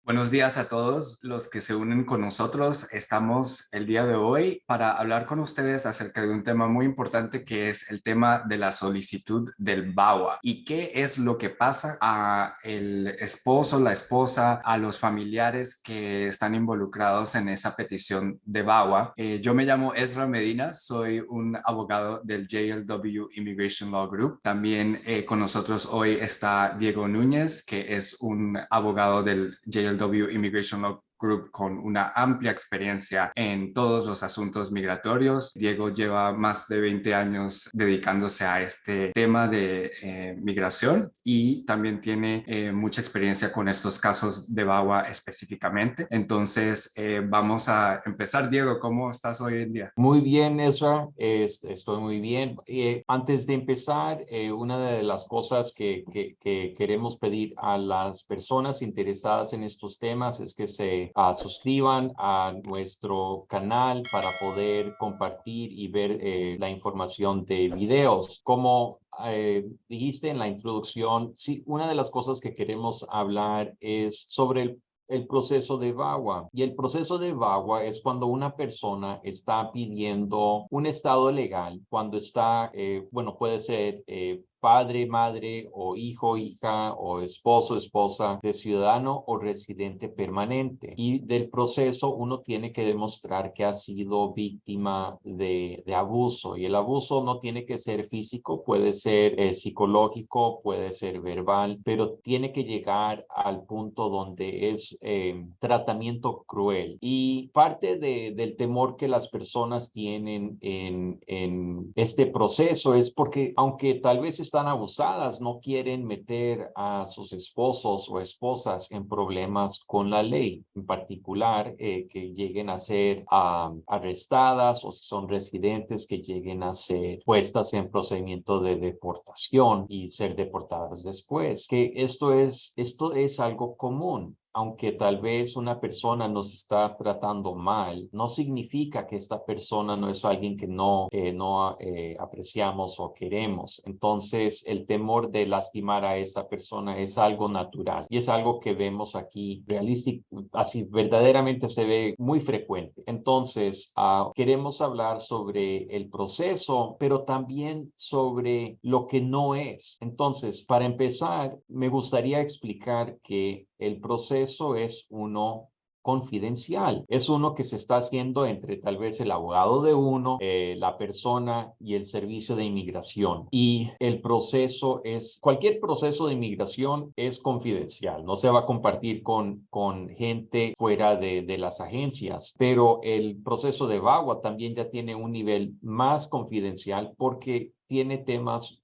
Buenos días a todos los que se unen con nosotros. Estamos el día de hoy para hablar con ustedes acerca de un tema muy importante que es el tema de la solicitud del VAWA y qué es lo que pasa a el esposo, la esposa, a los familiares que están involucrados en esa petición de VAWA. Yo me llamo Ezra Medina, soy un abogado del JLW Immigration Law Group. También con nosotros hoy está Diego Núñez, que es un abogado del JLW Immigration Law Group con una amplia experiencia en todos los asuntos migratorios. Diego lleva más de 20 años dedicándose a este tema de migración y también tiene mucha experiencia con estos casos de VAWA específicamente. Entonces, vamos a empezar. Diego, ¿cómo estás hoy en día? Muy bien, Ezra, estoy muy bien. Antes de empezar, una de las cosas que queremos pedir a las personas interesadas en estos temas es que se suscriban a nuestro canal para poder compartir y ver la información de videos. Como dijiste en la introducción, sí, una de las cosas que queremos hablar es sobre el proceso de VAWA. Y el proceso de VAWA es cuando una persona está pidiendo un estado legal, cuando está, puede ser padre, madre o hijo, hija o esposo, esposa de ciudadano o residente permanente. Y del proceso uno tiene que demostrar que ha sido víctima de abuso. Y el abuso no tiene que ser físico, puede ser psicológico, puede ser verbal, pero tiene que llegar al punto donde es tratamiento cruel. Y parte del temor que las personas tienen en este proceso es porque, aunque tal vez están abusadas, no quieren meter a sus esposos o esposas en problemas con la ley, en particular que lleguen a ser arrestadas, o si son residentes, que lleguen a ser puestas en procedimiento de deportación y ser deportadas después. Que esto es algo común. Aunque tal vez una persona nos está tratando mal, no significa que esta persona no es alguien que no apreciamos o queremos. Entonces, el temor de lastimar a esa persona es algo natural y es algo que vemos aquí realístico, así verdaderamente se ve muy frecuente. Entonces, queremos hablar sobre el proceso, pero también sobre lo que no es. Entonces, para empezar, me gustaría explicar que el proceso es uno confidencial. Es uno que se está haciendo entre tal vez el abogado de uno, la persona y el servicio de inmigración. Y el proceso cualquier proceso de inmigración es confidencial. No se va a compartir con gente fuera de las agencias. Pero el proceso de VAWA también ya tiene un nivel más confidencial porque tiene temas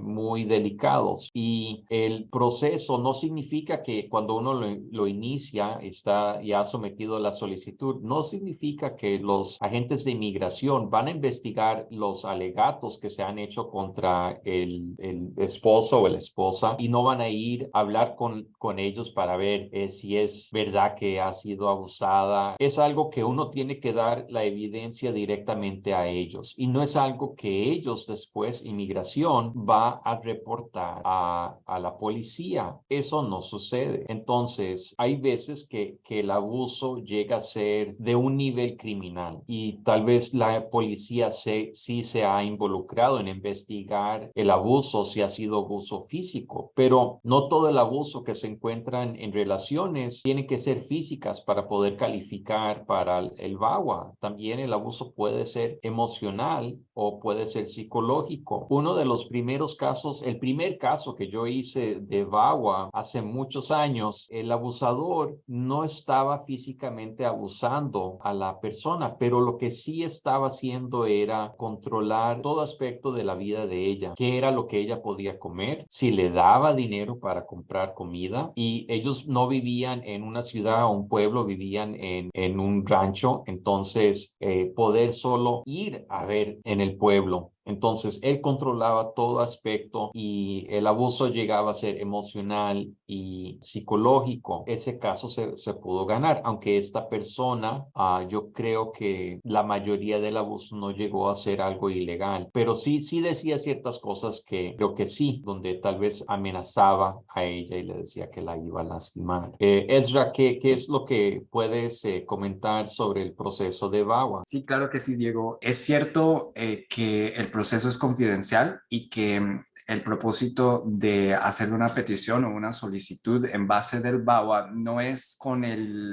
muy delicados, y el proceso no significa que cuando uno lo inicia está ya sometido a la solicitud, no significa que los agentes de inmigración van a investigar los alegatos que se han hecho contra el esposo o la esposa y no van a ir a hablar con ellos para ver si es verdad que ha sido abusada. Es algo que uno tiene que dar la evidencia directamente a ellos, y no es algo que ellos después, inmigración, va a reportar a la policía. Eso no sucede. Entonces, hay veces que el abuso llega a ser de un nivel criminal y tal vez la policía sí se ha involucrado en investigar el abuso, si ha sido abuso físico, pero no todo el abuso que se encuentra en relaciones tiene que ser físicas para poder calificar para el VAWA. También el abuso puede ser emocional o puede ser psicológico. Uno de los primeros casos, el primer caso que yo hice de VAWA hace muchos años, el abusador no estaba físicamente abusando a la persona, pero lo que sí estaba haciendo era controlar todo aspecto de la vida de ella, qué era lo que ella podía comer, si le daba dinero para comprar comida, y ellos no vivían en una ciudad o un pueblo, vivían en un rancho. Entonces poder solo ir a ver en el pueblo Entonces, él controlaba todo aspecto y el abuso llegaba a ser emocional y psicológico. Ese caso se pudo ganar, aunque esta persona, yo creo que la mayoría del abuso no llegó a ser algo ilegal, pero sí decía ciertas cosas que creo que sí, donde tal vez amenazaba a ella y le decía que la iba a lastimar. Ezra, ¿qué es lo que puedes comentar sobre el proceso de VAWA? Sí, claro que sí, Diego. Es cierto que el proceso es confidencial y que el propósito de hacer una petición o una solicitud en base del BAWA no es con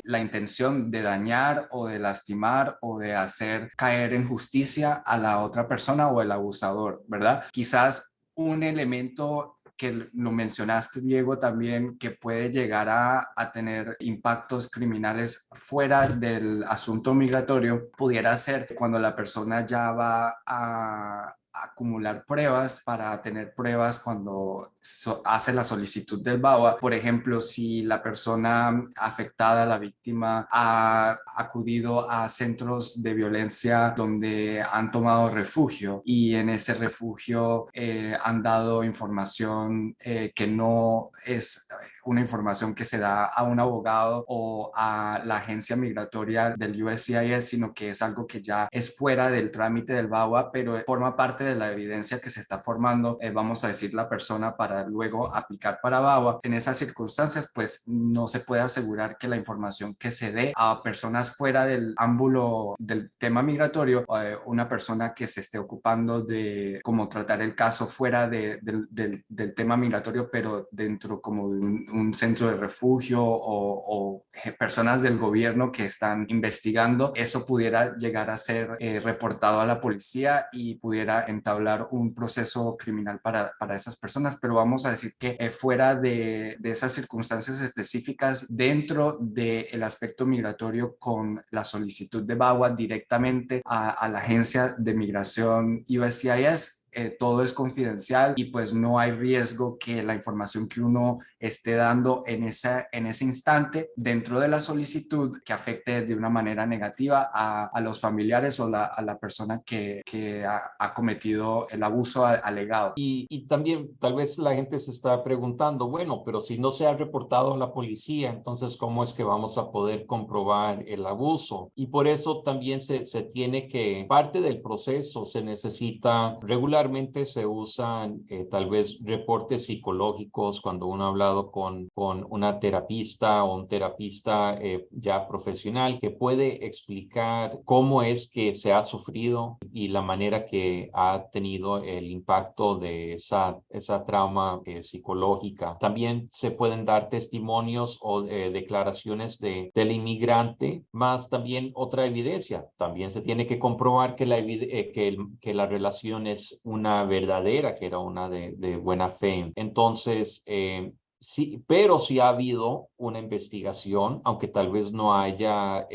la intención de dañar o de lastimar o de hacer caer en justicia a la otra persona o el abusador, ¿verdad? Quizás un elemento que lo mencionaste, Diego, también que puede llegar a tener impactos criminales fuera del asunto migratorio, pudiera ser cuando la persona ya va a acumular pruebas para tener pruebas cuando hace la solicitud del BAWA. Por ejemplo, si la persona afectada, la víctima, ha acudido a centros de violencia donde han tomado refugio y en ese refugio han dado información que no es una información que se da a un abogado o a la agencia migratoria del USCIS, sino que es algo que ya es fuera del trámite del BAWA, pero forma parte de la evidencia que se está formando, vamos a decir, la persona para luego aplicar para BAWA. En esas circunstancias, pues no se puede asegurar que la información que se dé a personas fuera del ámbulo del tema migratorio, una persona que se esté ocupando de cómo tratar el caso fuera del tema migratorio, pero dentro como de un centro de refugio o personas del gobierno que están investigando, eso pudiera llegar a ser reportado a la policía y pudiera entablar un proceso criminal para esas personas. Pero vamos a decir que fuera de esas circunstancias específicas, dentro del aspecto migratorio con la solicitud de BAWA directamente a la agencia de migración USCIS, todo es confidencial y pues no hay riesgo que la información que uno esté dando en ese instante dentro de la solicitud que afecte de una manera negativa a los familiares o a la persona que ha cometido el abuso alegado. Y también tal vez la gente se está preguntando, bueno, pero si no se ha reportado a la policía, entonces ¿cómo es que vamos a poder comprobar el abuso? Y por eso también se tiene que, parte del proceso se necesita, regularmente se usan tal vez reportes psicológicos cuando uno ha hablado con una terapista o un terapista ya profesional que puede explicar cómo es que se ha sufrido y la manera que ha tenido el impacto de esa trauma psicológica. También se pueden dar testimonios o declaraciones del inmigrante, más también otra evidencia. También se tiene que comprobar que que la relación es una verdadera, que era una de buena fe. Entonces, sí, pero sí ha habido una investigación, aunque tal vez no haya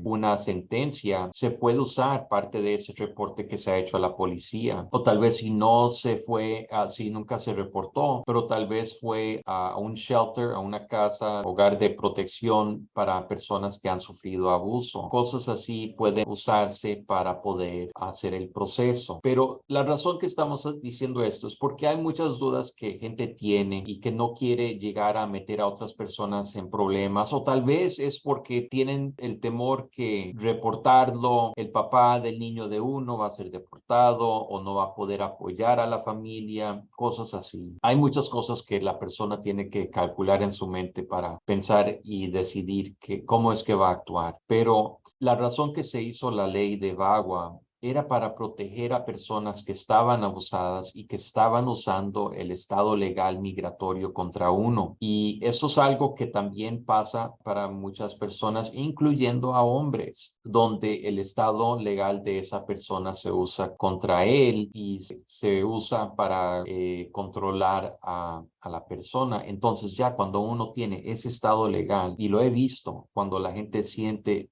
una sentencia, se puede usar parte de ese reporte que se ha hecho a la policía. O tal vez si no se fue, si nunca se reportó, pero tal vez fue a un shelter, a una casa, hogar de protección para personas que han sufrido abuso. Cosas así pueden usarse para poder hacer el proceso. Pero la razón que estamos diciendo esto es porque hay muchas dudas que gente tiene y que no quiere llegar a meter a otras personas en problemas, o tal vez es porque tienen el temor que reportarlo, el papá del niño de uno va a ser deportado o no va a poder apoyar a la familia, cosas así. Hay muchas cosas que la persona tiene que calcular en su mente para pensar y decidir cómo es que va a actuar. Pero la razón que se hizo la ley de VAWA era para proteger a personas que estaban abusadas y que estaban usando el estado legal migratorio contra uno. Y eso es algo que también pasa para muchas personas, incluyendo a hombres, donde el estado legal de esa persona se usa contra él y se usa para controlar a la persona. Entonces ya cuando uno tiene ese estado legal, y lo he visto, cuando la gente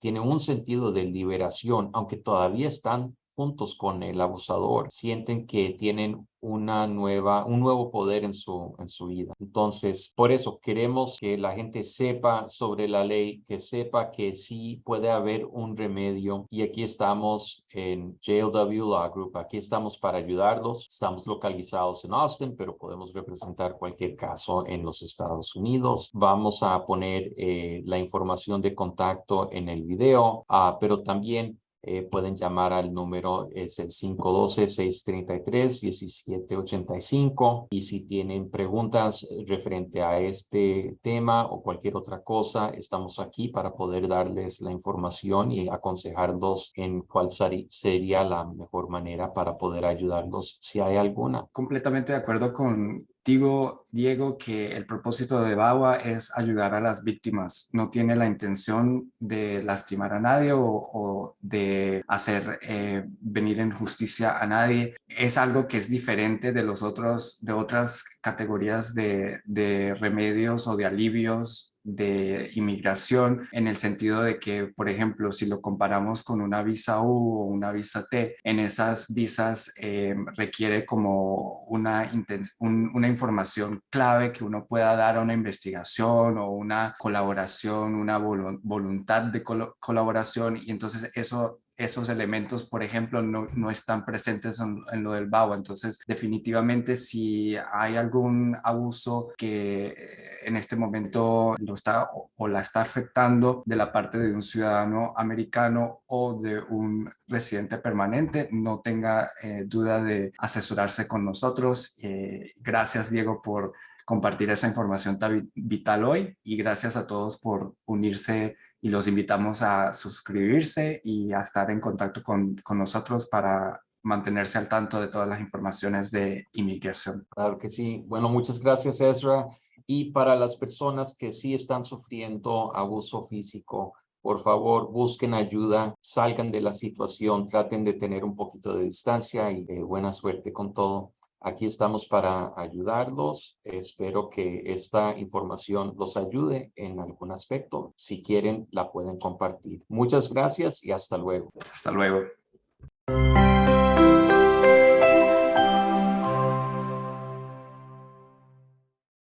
tiene un sentido de liberación, aunque todavía están juntos con el abusador, sienten que tienen un nuevo poder en su vida. Entonces, por eso queremos que la gente sepa sobre la ley, que sepa que sí puede haber un remedio. Y aquí estamos en JLW Law Group. Aquí estamos para ayudarlos. Estamos localizados en Austin, pero podemos representar cualquier caso en los Estados Unidos. Vamos a poner la información de contacto en el video, pero también pueden llamar al número, es el 512-633-1785. Y si tienen preguntas referente a este tema o cualquier otra cosa, estamos aquí para poder darles la información y aconsejarlos en cuál sería la mejor manera para poder ayudarlos si hay alguna. Completamente de acuerdo contigo, Diego, que el propósito de VAWA es ayudar a las víctimas. No tiene la intención de lastimar a nadie o de hacer venir en justicia a nadie. Es algo que es diferente de de otras categorías de remedios o de alivios de inmigración, en el sentido de que, por ejemplo, si lo comparamos con una visa U o una visa T, en esas visas requiere como una información clave que uno pueda dar a una investigación o una colaboración, una voluntad de colaboración, y entonces esos elementos, por ejemplo, no están presentes en lo del VAWA. Entonces, definitivamente, si hay algún abuso que en este momento lo está o la está afectando de la parte de un ciudadano americano o de un residente permanente, no tenga duda de asesorarse con nosotros. Gracias, Diego, por compartir esa información tan vital hoy, y gracias a todos por unirse, y los invitamos a suscribirse y a estar en contacto con nosotros para mantenerse al tanto de todas las informaciones de inmigración. Claro que sí. Bueno, muchas gracias, Ezra. Y para las personas que sí están sufriendo abuso físico, por favor, busquen ayuda, salgan de la situación, traten de tener un poquito de distancia y buena suerte con todo. Aquí estamos para ayudarlos. Espero que esta información los ayude en algún aspecto. Si quieren, la pueden compartir. Muchas gracias y hasta luego. Hasta luego.